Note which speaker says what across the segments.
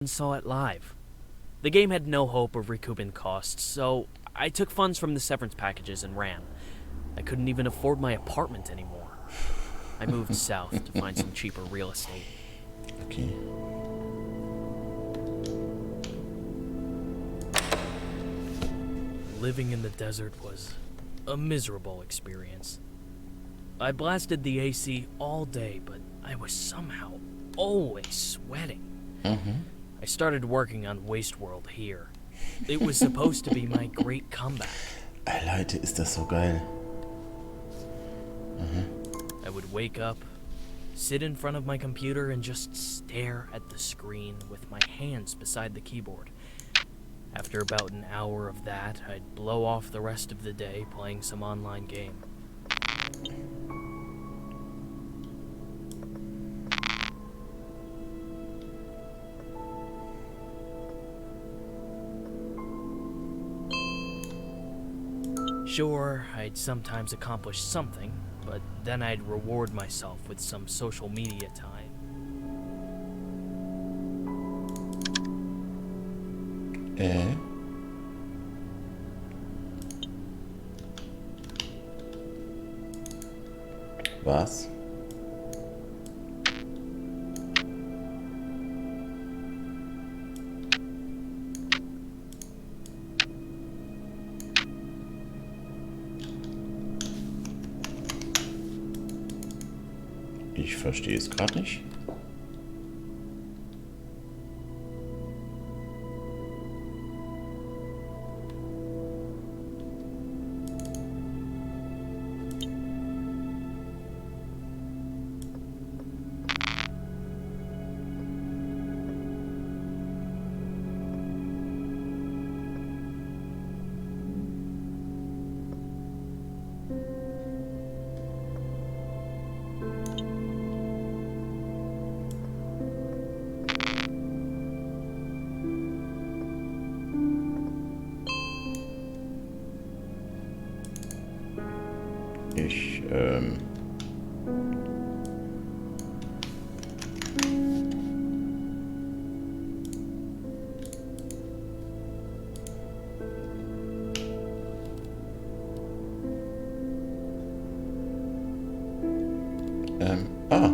Speaker 1: and saw it live. The game had no hope of recouping costs, so I took funds from the severance packages and ran. I couldn't even afford my apartment anymore. I moved south to find some cheaper real estate.
Speaker 2: Okay.
Speaker 1: Living in the desert was a miserable experience. I blasted the AC all day, but I was somehow always sweating. I started working on Wasteworld here. It was supposed to be my great comeback.
Speaker 2: Leute, ist das so geil.
Speaker 1: I would wake up, sit in front of my computer, and just stare at the screen with my hands beside the keyboard. After about an hour of that, I'd blow off the rest of the day playing some online game. Sure, I'd sometimes accomplish something, but then I'd reward myself with some social media time.
Speaker 2: Was? Ich verstehe es gerade nicht. Ich, ah.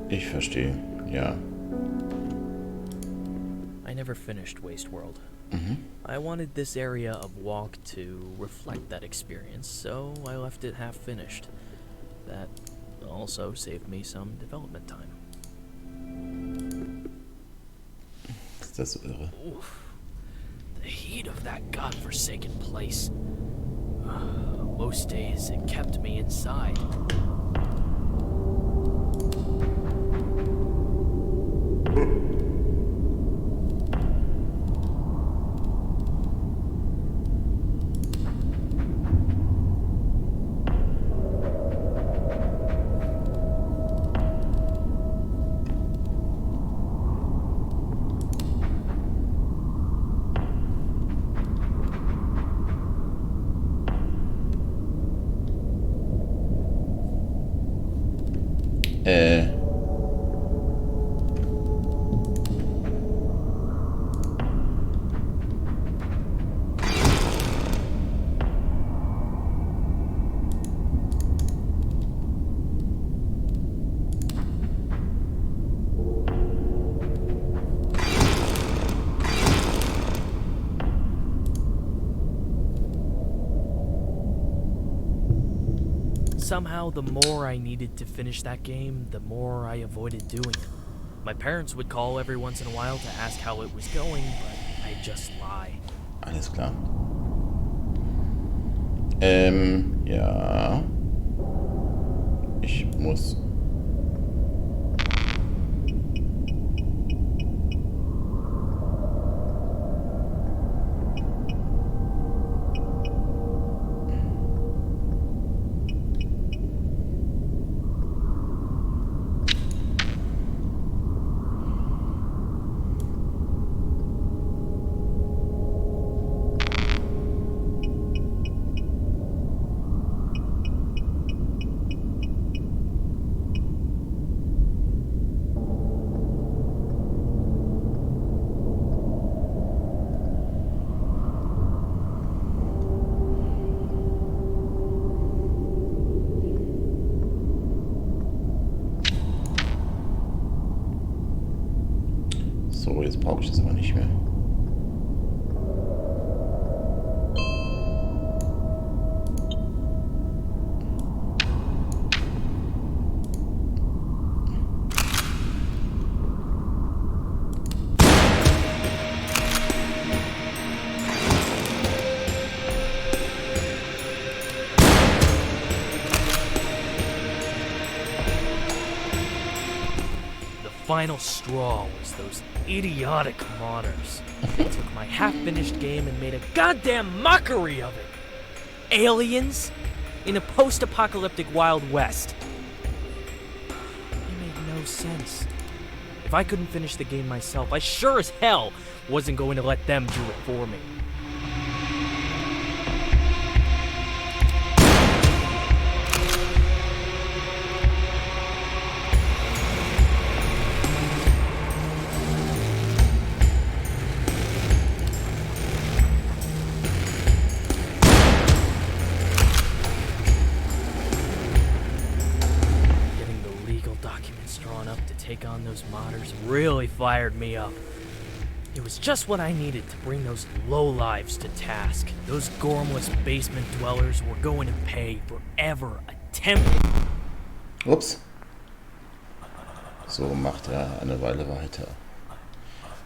Speaker 2: Ich verstehe, ja.
Speaker 1: I never finished Wasteworld. I wanted this area of walk to reflect that experience, so I left it half finished. That also saved me some development time.
Speaker 2: Ist das so irre?
Speaker 1: Oof. The heat of that godforsaken place. Most days it kept me inside. Somehow, the more I needed to finish that game, the more I avoided doing it. My parents would call every once in a while to ask how it was going, but I'd just lie.
Speaker 2: Alles klar. Ja. Ich muss. So, jetzt brauche ich das aber nicht mehr.
Speaker 1: Final straw was those idiotic modders. They took my half-finished game and made a goddamn mockery of it. Aliens in a post-apocalyptic Wild West. It made no sense. If I couldn't finish the game myself, I sure as hell wasn't going to let them do it for me. Take on those modders really fired me up. It was just what I needed to bring those lowlives to task. Those gormless basement dwellers were going to pay for ever attempting.
Speaker 2: Ups. So macht eine Weile weiter.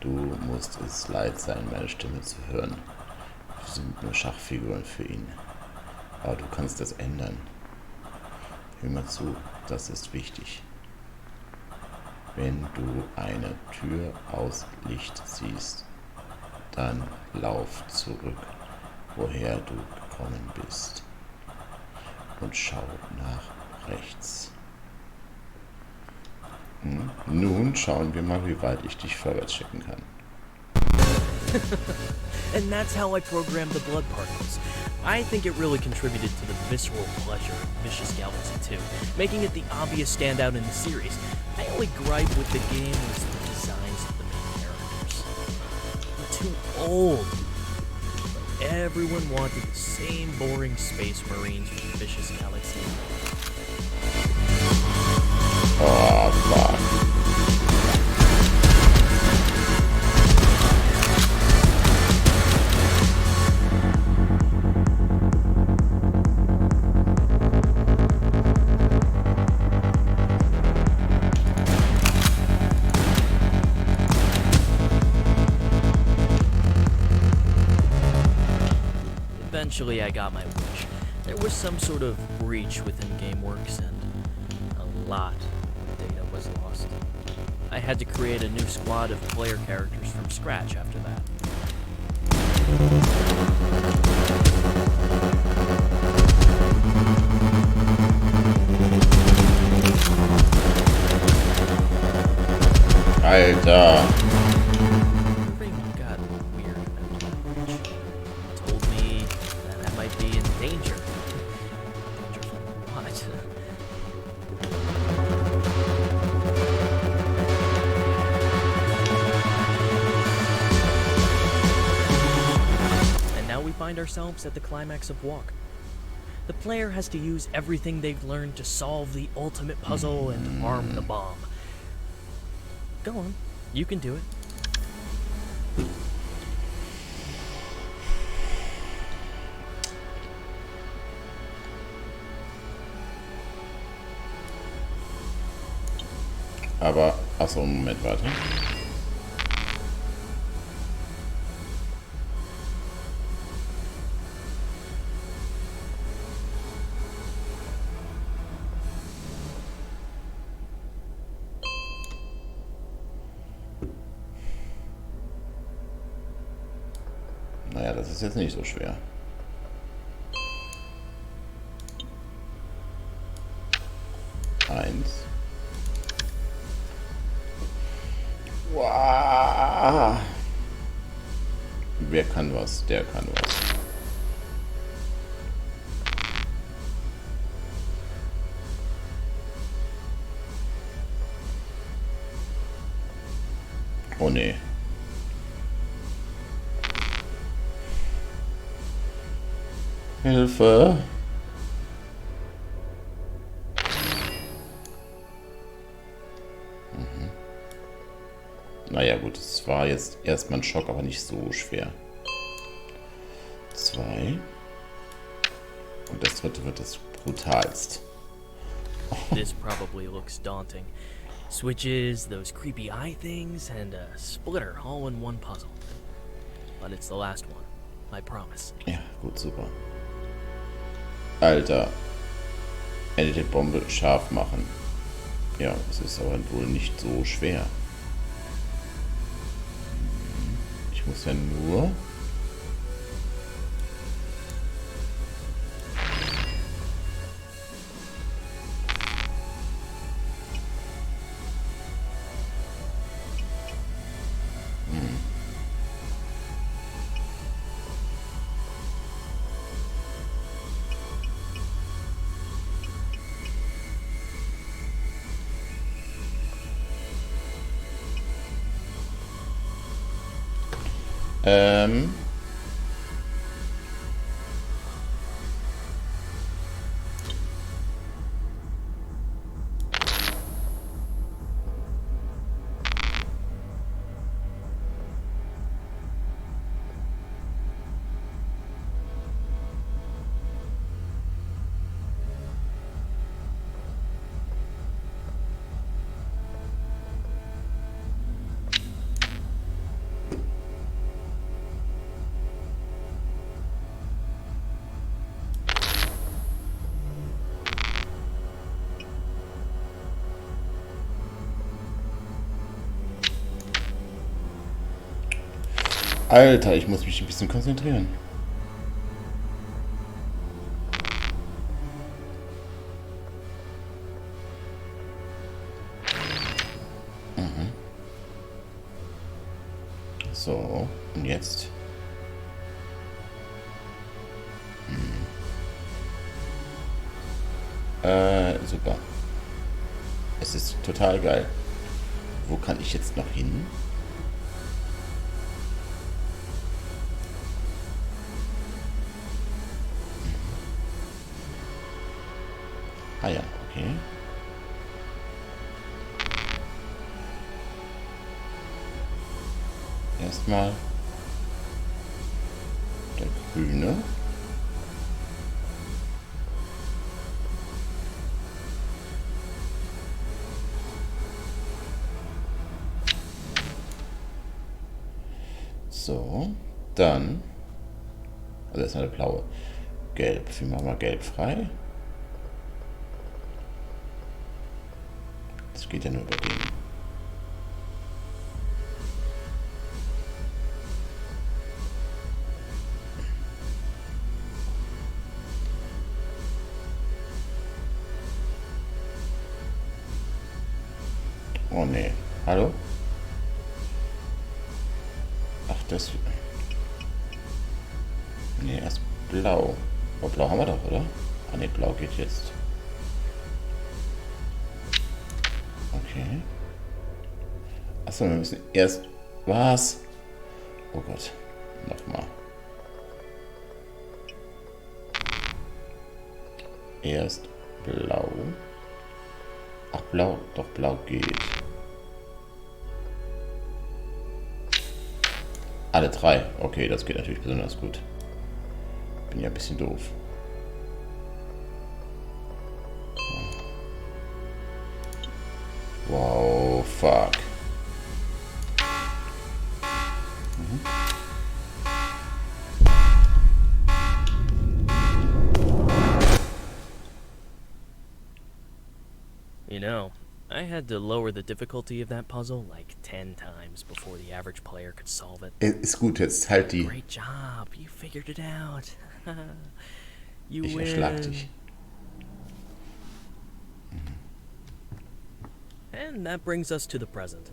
Speaker 2: Du musst es leid sein, meine Stimme zu hören. Wir sind nur Schachfiguren für ihn. Aber du kannst das ändern. Hör mal zu, das ist wichtig. Wenn du eine Tür aus Licht siehst, dann lauf zurück, woher du gekommen bist. Und schau nach rechts. Nun schauen wir mal, wie weit ich dich vorwärts schicken kann.
Speaker 1: And that's how I programmed the blood particles. I think it really contributed to the visceral pleasure of Vicious Galaxy 2, making it the obvious standout in the series. My only gripe with the game was the designs of the main characters. They were too old. But everyone wanted the same boring space marines from Vicious Galaxy.
Speaker 2: Oh, fuck.
Speaker 1: Eventually, I got my wish. There was some sort of breach within GameWorks, and a lot of data was lost. I had to create a new squad of player characters from scratch after that.
Speaker 2: Alter.
Speaker 1: Everything got weird after that breach. Told me that I might be in danger. Danger from what? And now we find ourselves at the climax of Walk. The player has to use everything they've learned to solve the ultimate puzzle and arm the bomb. Go on, you can do it.
Speaker 2: Aber, achso, Moment, warte. Naja, das ist jetzt nicht so schwer. Eins. Wow. Wer kann was? Der kann was. Oh nee. Hilfe. Naja gut, es war jetzt erstmal ein Schock, aber nicht so schwer. 2. Und das dritte wird das brutalst.
Speaker 1: This probably looks daunting. Switches, those creepy eye things, and a splitter all in one puzzle. But it's the last one, I promise.
Speaker 2: Ja, gut, super. Alter. Edit-Bombe scharf machen. Ja, es ist aber wohl nicht so schwer. Ich muss ja nur... Ähm... Alter, ich muss mich ein bisschen konzentrieren. So, und jetzt? Super. Es ist total geil. Wo kann ich jetzt noch hin? Ah ja, okay. Erstmal der grüne. So, dann. Also erstmal der blaue. Gelb. Wir machen mal gelb frei. Das geht ja nur über den. Oh ne. Hallo? Ach, das. Ne, erst blau. Oh, blau haben wir doch, oder? Ah ne, blau geht jetzt. Okay. Achso, wir müssen erst. Was? Oh Gott. Nochmal. Erst blau. Ach, blau. Doch, blau geht. Alle 3. Okay, das geht natürlich besonders gut. Bin ja ein bisschen doof. Wow, fuck.
Speaker 1: You know, I had to lower the difficulty of that puzzle like 10 times before the average player could solve it.
Speaker 2: Ist gut, jetzt halt die.
Speaker 1: Great job, you figured it out. You
Speaker 2: Ich
Speaker 1: win.
Speaker 2: erschlag dich.
Speaker 1: And that brings us to the present.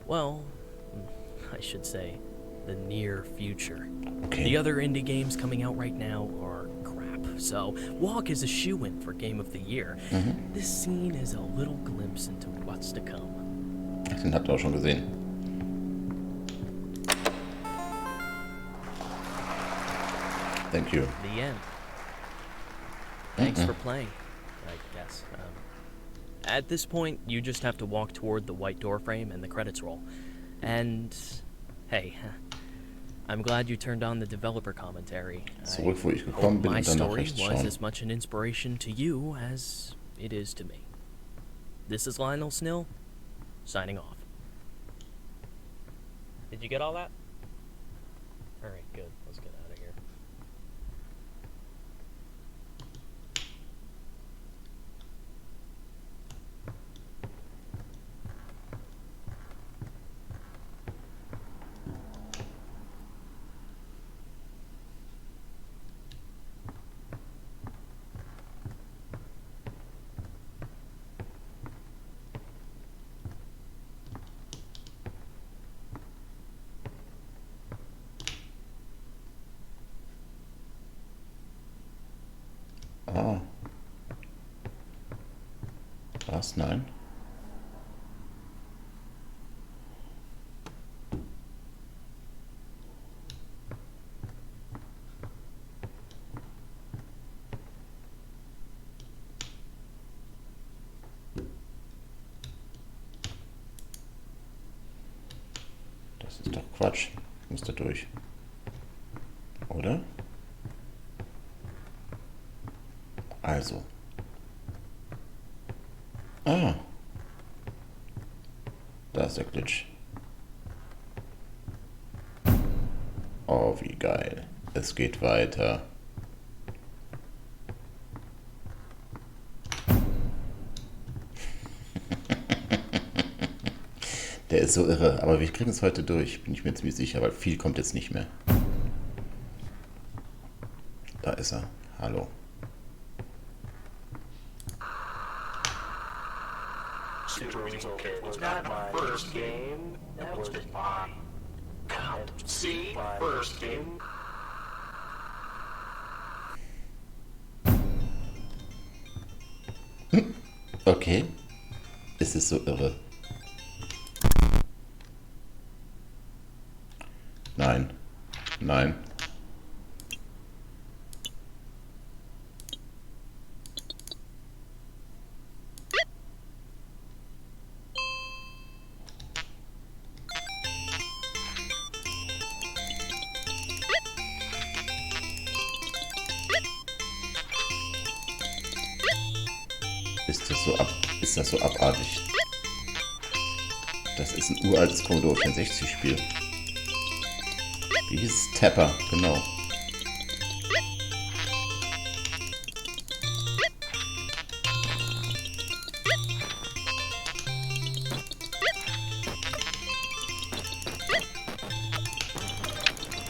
Speaker 1: Well, I should say, the near future.
Speaker 2: Okay.
Speaker 1: The other indie games coming out right now are crap, so Walk is a shoo-in for Game of the Year. This scene is a little glimpse into what's to come.
Speaker 2: Den habt ihr auch schon gesehen. Thank you.
Speaker 1: The end. Thanks for playing, I guess. At this point, you just have to walk toward the white door frame and the credits roll. And hey, I'm glad you turned on the developer commentary.
Speaker 2: Zurück, wo ich
Speaker 1: I hope
Speaker 2: gekommen bin
Speaker 1: my
Speaker 2: und dann nach
Speaker 1: story
Speaker 2: rechts
Speaker 1: was
Speaker 2: schauen.
Speaker 1: as much an inspiration to you as it is to me. This is Lionel Snill, signing off. Did you get all that? Alright, good. Let's get out of here.
Speaker 2: Ah. Was? Nein? Das ist doch Quatsch. Ich muss da durch. Oder? Also. Ah. Da ist der Glitch. Oh, wie geil. Es geht weiter. Der ist so irre, aber wir kriegen es heute durch, bin ich mir ziemlich sicher, weil viel kommt jetzt nicht mehr. Da ist er. Hallo.
Speaker 3: Was not my first game. That was my count. See, first game.
Speaker 2: Okay. Es ist so irre. Nein. Nein. Ist das so abartig? Das ist ein uraltes Commodore 64 Spiel. Wie hieß es? Tapper, genau.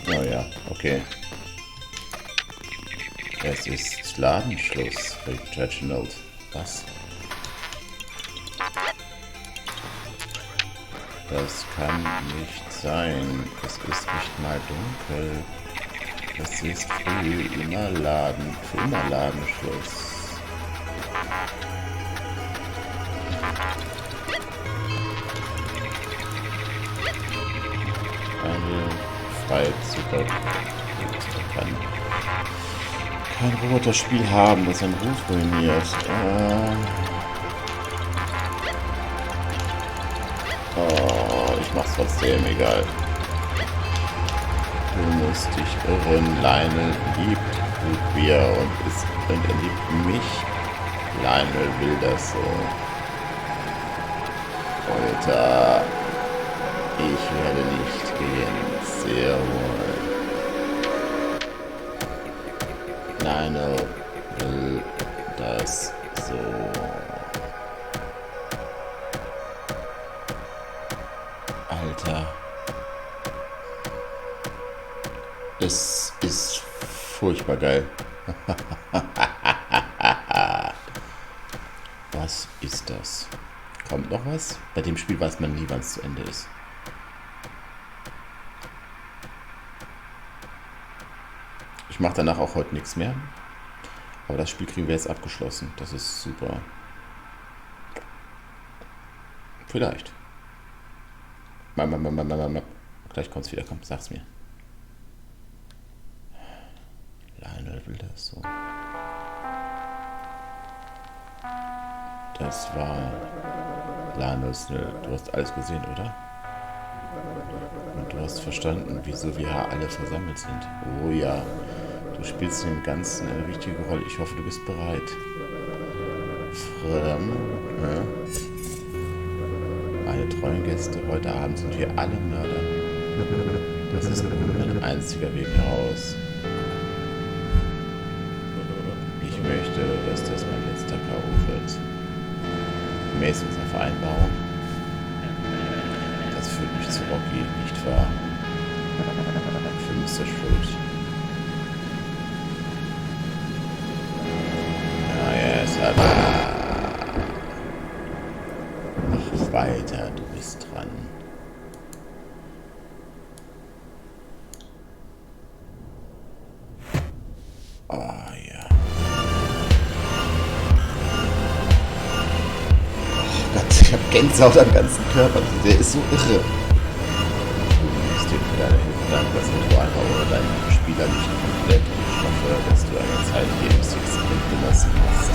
Speaker 2: Oh ja, okay. Es ist Ladenschluss, Reginald. Was? Das kann nicht sein. Es ist nicht mal dunkel. Es ist früh, immer Laden, für immer Ladenschluss. Eine freie Zukunft. Kein Roboterspiel haben, das einen Ruf ruiniert. Oh, ich mach's trotzdem, egal. Du musst dich irren. Lionel liebt Rootbeer und er liebt mich. Lionel will das so. Alter, ich werde nicht gehen. Sehr wohl. Lionel will das so. Alter. Es ist furchtbar geil. Was ist das? Kommt noch was? Bei dem Spiel weiß man nie, wann es zu Ende ist. Ich mache danach auch heute nichts mehr. Aber das Spiel kriegen wir jetzt abgeschlossen. Das ist super. Vielleicht. Gleich kommt's wieder. Komm, sag's mir. Lionel will das so. Das war Lionel Snill. Du hast alles gesehen, oder? Und du hast verstanden, wieso wir hier alle versammelt sind. Oh ja, du spielst im Ganzen eine wichtige Rolle. Ich hoffe, du bist bereit. Meine treuen Gäste, heute Abend sind wir alle Mörder. Das ist nur ein einziger Weg heraus. Ich möchte, dass das mein letzter K.O. wird. Gemäß unserer Vereinbarung. Das führt mich zu Rocky, nicht wahr? Für Mr. Scrooge. Ja, yes, aber... Mach weiter, du bist dran. Oh ja. Oh Gott, ich hab Gänsehaut am ganzen Körper. Der ist so irre. Du nimmst dir für deine Hilfe dank, das Intro einfach oder deinen Spieler nicht komplett. Ich hoffe, dass du eine Zeit Games Experiment gelassen hast.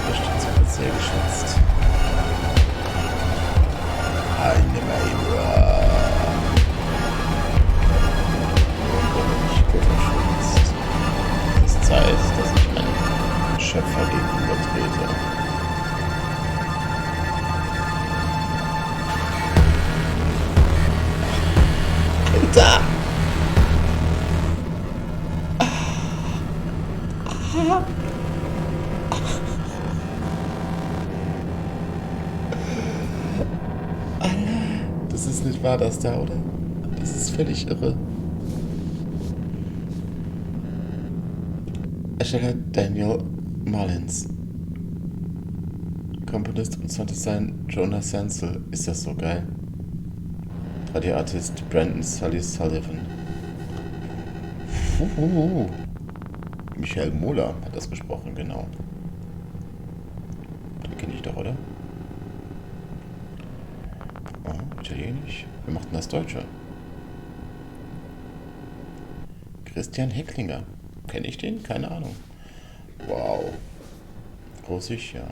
Speaker 2: Unterstützung wird sehr geschätzt. Eine Mauer. Es ist Zeit, dass ich meinem Schöpfer gegenüber trete. Da! Das ist nicht wahr, das da, oder? Das ist völlig irre. Ersteller Daniel Mullins. Komponist und Sounddesign Jonah Sansel. Ist das so geil? 3D-Artist Brandon Sully Sullivan. Michael Mohler hat das gesprochen, genau. Den kenne ich doch, oder? Oh, Italienisch. Wer macht denn das Deutsche? Christian Hecklinger. Kenne ich den? Keine Ahnung. Wow. Russisch, ja.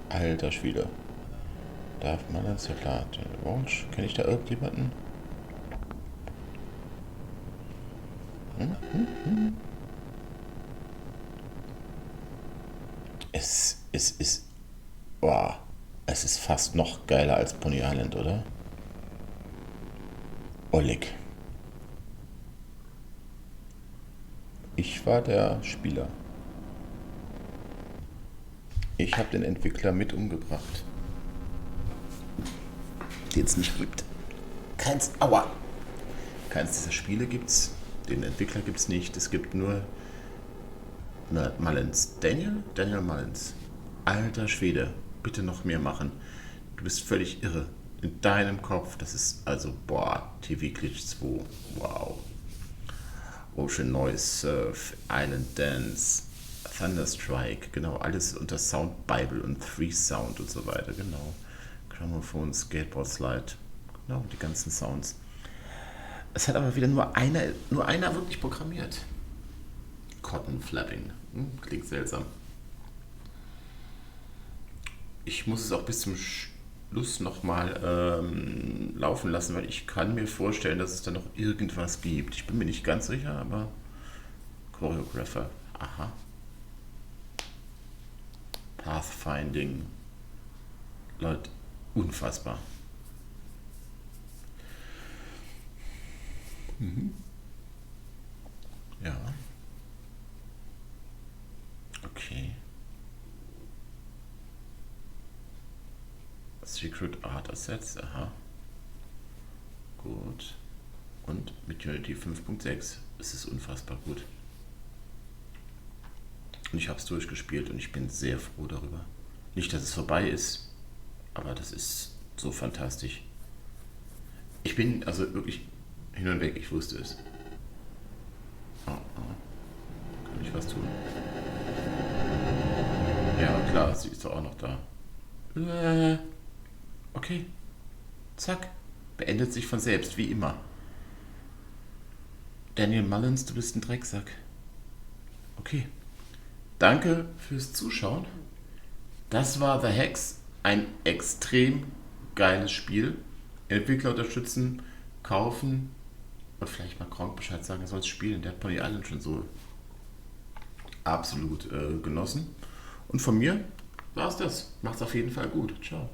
Speaker 2: Alter Schwede. Darf man das? Ja klar. Orange. Kenne ich da irgendjemanden? Es ist... Wow. Es ist fast noch geiler als Pony Island, oder? Oleg. Ich war der Spieler. Ich habe den Entwickler mit umgebracht. Den es nicht gibt. Keins dieser Spiele gibt's. Den Entwickler gibt's nicht. Es gibt nur Mullins. Daniel Mullins. Alter Schwede. Bitte noch mehr machen. Du bist völlig irre. In deinem Kopf. Das ist also, boah, TV Glitch 2. Wow. Ocean Noise Surf. Island Dance. Thunderstrike, genau, alles unter Sound Bible und Free Sound und so weiter, genau. Gramophone, Skateboard Slide, genau, die ganzen Sounds. Es hat aber wieder nur einer wirklich programmiert. Cotton Flapping, klingt seltsam. Ich muss es auch bis zum Schluss nochmal laufen lassen, weil ich kann mir vorstellen, dass es da noch irgendwas gibt. Ich bin mir nicht ganz sicher, aber Choreographer, aha. Pathfinding. Leute, unfassbar. Ja. Okay. Secret Art Assets, aha. Gut. Und mit Unity 5.6. Es ist unfassbar gut. Und ich habe es durchgespielt und ich bin sehr froh darüber. Nicht, dass es vorbei ist, aber das ist so fantastisch. Ich bin also wirklich hin und weg, ich wusste es. Kann ich was tun? Ja, klar, sie ist doch auch noch da. Okay. Zack. Beendet sich von selbst, wie immer. Daniel Mullins, du bist ein Drecksack. Okay. Danke fürs Zuschauen. Das war The Hex. Ein extrem geiles Spiel. Entwickler unterstützen, kaufen und vielleicht mal Gronk Bescheid sagen, er soll es spielen. Der hat Pony Island schon so absolut genossen. Und von mir war es das. Macht's auf jeden Fall gut. Ciao.